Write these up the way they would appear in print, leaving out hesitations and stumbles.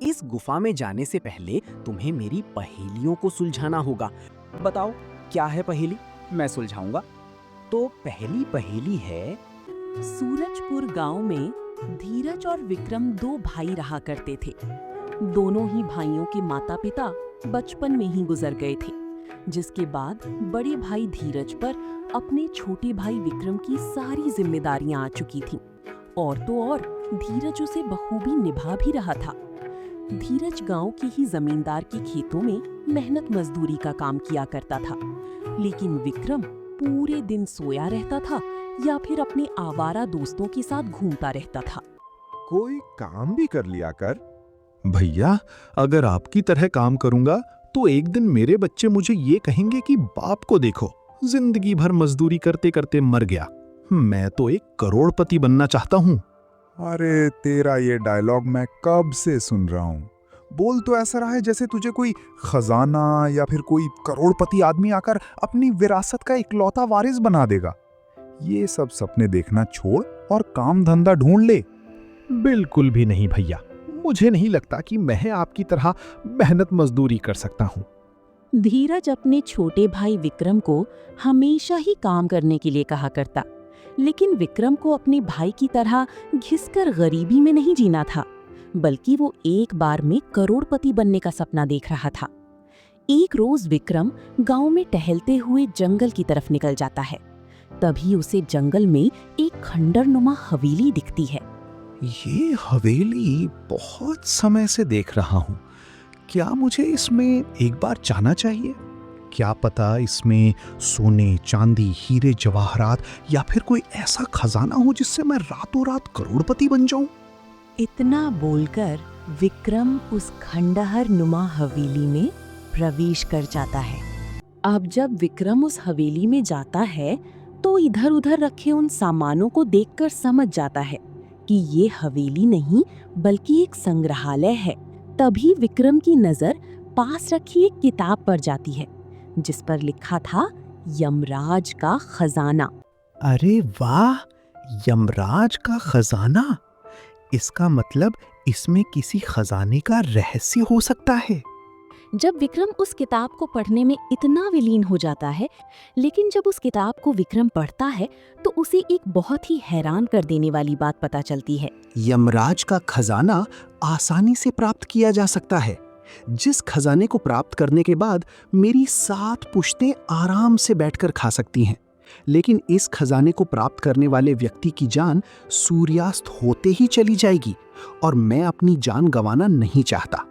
इस गुफा में जाने से पहले तुम्हें मेरी पहेलियों को सुलझाना होगा। बताओ, क्या है पहेली? मैं सुलझाऊंगा। तो पहली पहेली है। सूरजपुर गांव में धीरज और विक्रम दो भाई रहा करते थे। दोनों ही भाइयों के माता पिता बचपन में ही गुजर गए थे, जिसके बाद बड़े भाई धीरज पर अपने छोटे भाई विक्रम की सारी जिम्मेदारियां आ चुकी थीं। और तो और धीरज उसे बखूबी निभा भी रहा था। धीरज गांव के ही जमींदार के खेतों में मेहनत मजदूरी का काम किया करता था, लेकिन विक्रम पूरे दिन सोया रहता था या फिर अपने आवारा दोस्तों के साथ घूमता रहता था। कोई काम भी कर लिया कर। भैया, अगर आपकी तरह काम करूंगा तो एक दिन मेरे बच्चे मुझे ये कहेंगे कि बाप को देखो, जिंदगी भर मजदूरी करते करते मर गया। मैं तो एक करोड़पति बनना चाहता हूँ। अरे तेरा ये डायलॉग मैं कब से सुन रहा हूँ। बोल तो ऐसा रहा है जैसे तुझे कोई खजाना या फिर कोई करोड़पति आदमी आकर अपनी विरासत का इकलौता वारिस बना देगा। ये सब सपने देखना छोड़ और काम धंधा ढूंढ ले। बिल्कुल भी नहीं भैया, मुझे नहीं लगता कि मैं आपकी तरह मेहनत मजदूरी कर सकता हूँ। धीरज अपने छोटे भाई विक्रम को हमेशा ही काम करने के लिए कहा करता, लेकिन विक्रम को अपने भाई की तरह घिसकर गरीबी में नहीं जीना था, बल्कि वो एक बार में करोड़पति बनने का सपना देख रहा था। एक रोज विक्रम गांव में टहलते हुए जंगल की तरफ निकल जाता है। तभी उसे जंगल में एक खंडरनुमा हवेली दिखती है। ये हवेली बहुत समय से देख रहा हूँ। क्या मुझे इसमें एक बार जाना चाहिए? क्या पता इसमें सोने, चांदी, हीरे, जवाहरात या फिर कोई ऐसा खजाना हो जिससे मैं रातों रात करोड़पति बन जाऊं। इतना बोलकर विक्रम उस खंडहर नुमा हवेली में प्रवेश कर जाता है। अब जब विक्रम उस हवेली में जाता है तो इधर उधर रखे उन सामानों को देखकर समझ जाता है कि ये हवेली नहीं बल्कि एक संग्रहालय है। तभी विक्रम की नजर पास रखी एक किताब पर जाती है, जिस पर लिखा था यमराज का खजाना। अरे वाह, यमराज का खजाना! इसका मतलब इसमें किसी खजाने का रहस्य हो सकता है। जब विक्रम उस किताब को पढ़ने में इतना विलीन हो जाता है, लेकिन जब उस किताब को विक्रम पढ़ता है तो उसे एक बहुत ही हैरान कर देने वाली बात पता चलती है। यमराज का खजाना आसानी से प्राप्त किया जा सकता है, जिस खजाने को प्राप्त करने के बाद मेरी 7 पुश्तें आराम से बैठकर खा सकती हैं। लेकिन इस खजाने को प्राप्त करने वाले व्यक्ति की जान सूर्यास्त होते ही चली जाएगी और मैं अपनी जान गंवाना नहीं चाहता।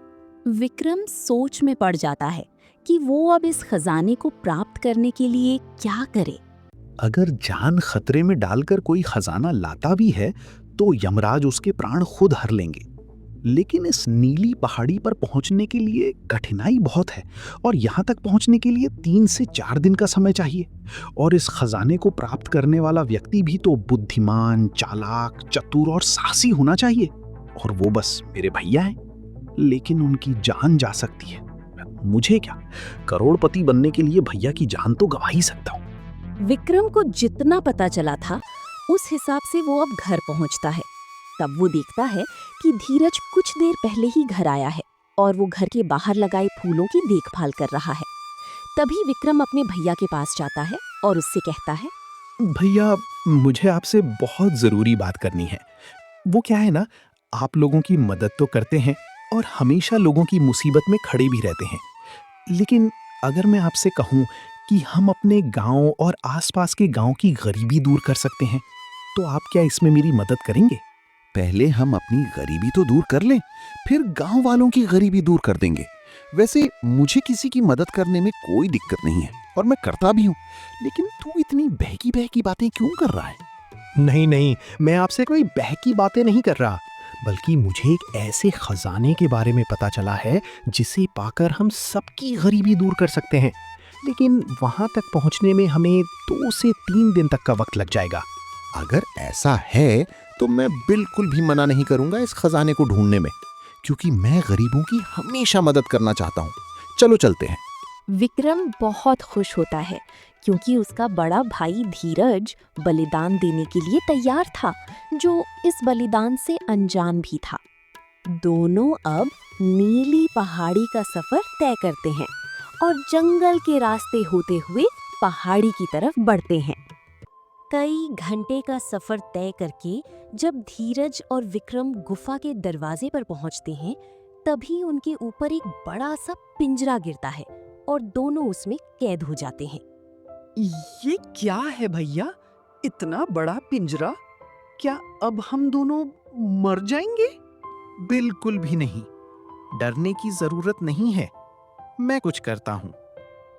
विक्रम सोच में पड़ जाता है कि वो अब इस खजाने को प्राप्त करने के लिए क्या करे। अगर जान खतरे में डालकर कोई खजाना लाता भी है तो यमराज उसके प्राण खुद हर लेंगे। लेकिन इस नीली पहाड़ी पर पहुंचने के लिए कठिनाई बहुत है और यहाँ तक पहुंचने के लिए 3 से 4 दिन का समय चाहिए। और इस खजाने को प्राप्त करने वाला व्यक्ति भी तो बुद्धिमान, चालाक, चतुर और साहसी होना चाहिए। और वो बस मेरे भैया हैं, लेकिन उनकी जान जा सकती है। मुझे क्या, करोड़पति बनने के लिए भैया की जान तो गंवा ही सकता हूँ। विक्रम को जितना पता चला था उस हिसाब से वो अब घर पहुंचता है। तब वो देखता है कि धीरज कुछ देर पहले ही घर आया है और वो घर के बाहर लगाए फूलों की देखभाल कर रहा है। तभी विक्रम अपने भैया के पास जाता है और उससे कहता है, भैया, मुझे आपसे बहुत जरूरी बात करनी है। वो क्या है ना, आप लोगों की मदद तो करते हैं और हमेशा लोगों की मुसीबत में खड़े भी रहते हैं, लेकिन अगर मैं आपसे कहूँ कि हम अपने गांव और आसपास के गांव की गरीबी दूर कर सकते हैं, तो आप क्या इसमें मेरी मदद करेंगे? पहले हम अपनी गरीबी तो दूर कर लें, फिर गांव वालों की गरीबी दूर कर देंगे। वैसे मुझे किसी की मदद करने में कोई दिक्कत नहीं है और मैं करता भी हूँ, लेकिन तू इतनी बहकी बहकी बातें क्यों कर रहा है? नहीं नहीं, मैं आपसे कोई बहकी बातें नहीं कर रहा, बल्कि मुझे एक ऐसे खजाने के बारे में पता चला है जिसे पाकर हम सबकी गरीबी दूर कर सकते हैं। लेकिन वहां तक पहुंचने में हमें 2 से 3 दिन तक का वक्त लग जाएगा। अगर ऐसा है तो मैं बिल्कुल भी मना नहीं करूंगा इस खजाने को ढूंढने में, क्योंकि मैं गरीबों की हमेशा मदद करना चाहता हूँ। चलो चलते हैं। विक्रम बहुत खुश होता है क्योंकि उसका बड़ा भाई धीरज बलिदान देने के लिए तैयार था, जो इस बलिदान से अनजान भी था। दोनों अब नीली पहाड़ी का सफर तय करते हैं और जंगल के रास्ते होते हुए पहाड़ी की तरफ बढ़ते हैं। कई घंटे का सफर तय करके जब धीरज और विक्रम गुफा के दरवाजे पर पहुंचते हैं, तभी उनके ऊपर एक बड़ा सा पिंजरा गिरता है और दोनों उसमें कैद हो जाते हैं। ये क्या है भैया, इतना बड़ा पिंजरा? क्या अब हम दोनों मर जाएंगे? बिल्कुल भी नहीं, डरने की जरूरत नहीं है, मैं कुछ करता हूँ।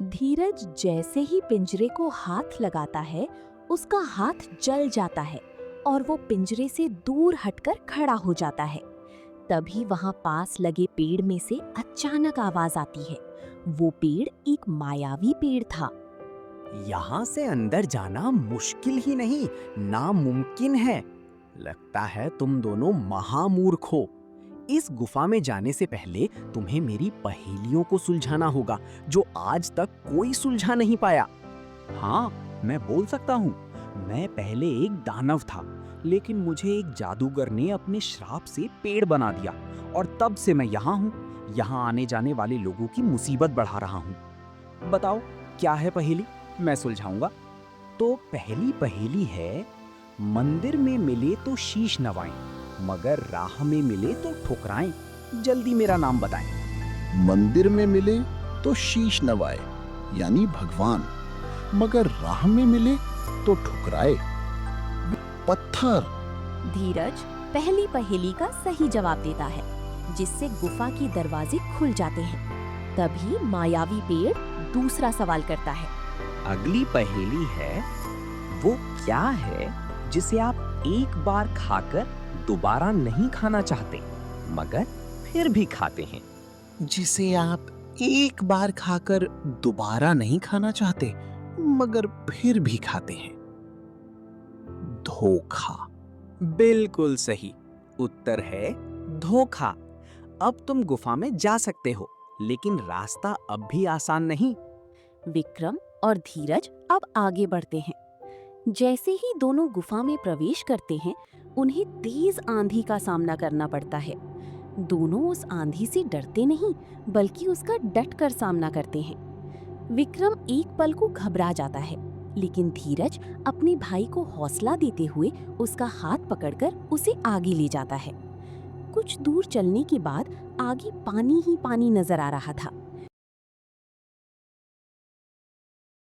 धीरज जैसे ही पिंजरे को हाथ लगाता है, उसका हाथ जल जाता है और वो पिंजरे से दूर हटकर खड़ा हो जाता है। तभी वहां पास लगे पेड़ में से अचानक आवाज आती है। वो पेड़ एक मायावी पेड़ था। यहाँ से अंदर जाना मुश्किल ही नहीं, नामुमकिन है। लगता है तुम दोनों महामूर्ख हो। इस गुफा में जाने से पहले तुम्हें मेरी पहेलियों को सुलझाना होगा, जो आज तक कोई सुलझा नहीं पाया। हाँ, मैं बोल सकता हूँ। मैं पहले एक दानव था, लेकिन मुझे एक जादूगर ने अपने श्राप से पेड़ बना दिया और तब से मैं यहाँ हूँ। यहाँ आने जाने वाले लोगों की मुसीबत बढ़ा रहा हूँ। बताओ क्या है पहेली, मैं सुलझाऊंगा। तो पहली पहेली है, मंदिर में मिले तो शीश नवाएं, मगर राह में मिले तो ठुकराएं। जल्दी मेरा नाम बताएं। मंदिर में मिले तो शीश नवाए, यानी भगवान, मगर राह में मिले तो ठुकराए। पत्थर। धीरज पहली पहेली का सही जवाब देता है, जिससे गुफा के दरवाजे खुल जाते हैं। तभी मायावी पेड़ दूसरा सवाल करता है। अगली पहेली है, वो क्या है जिसे आप एक बार खाकर दोबारा नहीं खाना चाहते, मगर फिर भी खाते हैं? जिसे आप एक बार खाकर दोबारा नहीं खाना चाहते, मगर फिर भी खाते हैं। धोखा। बिल्कुल सही उत्तर है धोखा। अब तुम गुफा में जा सकते हो, लेकिन रास्ता अब भी आसान नहीं। विक्रम और धीरज अब आगे बढ़ते हैं। जैसे ही दोनों गुफा में प्रवेश करते हैं, उन्हें तेज आंधी का सामना करना पड़ता है। दोनों उस आंधी से डरते नहीं, बल्कि उसका डटकर सामना करते हैं। विक्रम एक पल को घबरा जाता है, लेकिन धीरज अपने भाई को हौसला देते हुए उसका हाथ पकड़कर उसे आगे ले जाता है। कुछ दूर चलने के बाद आगे पानी ही पानी नजर आ रहा था।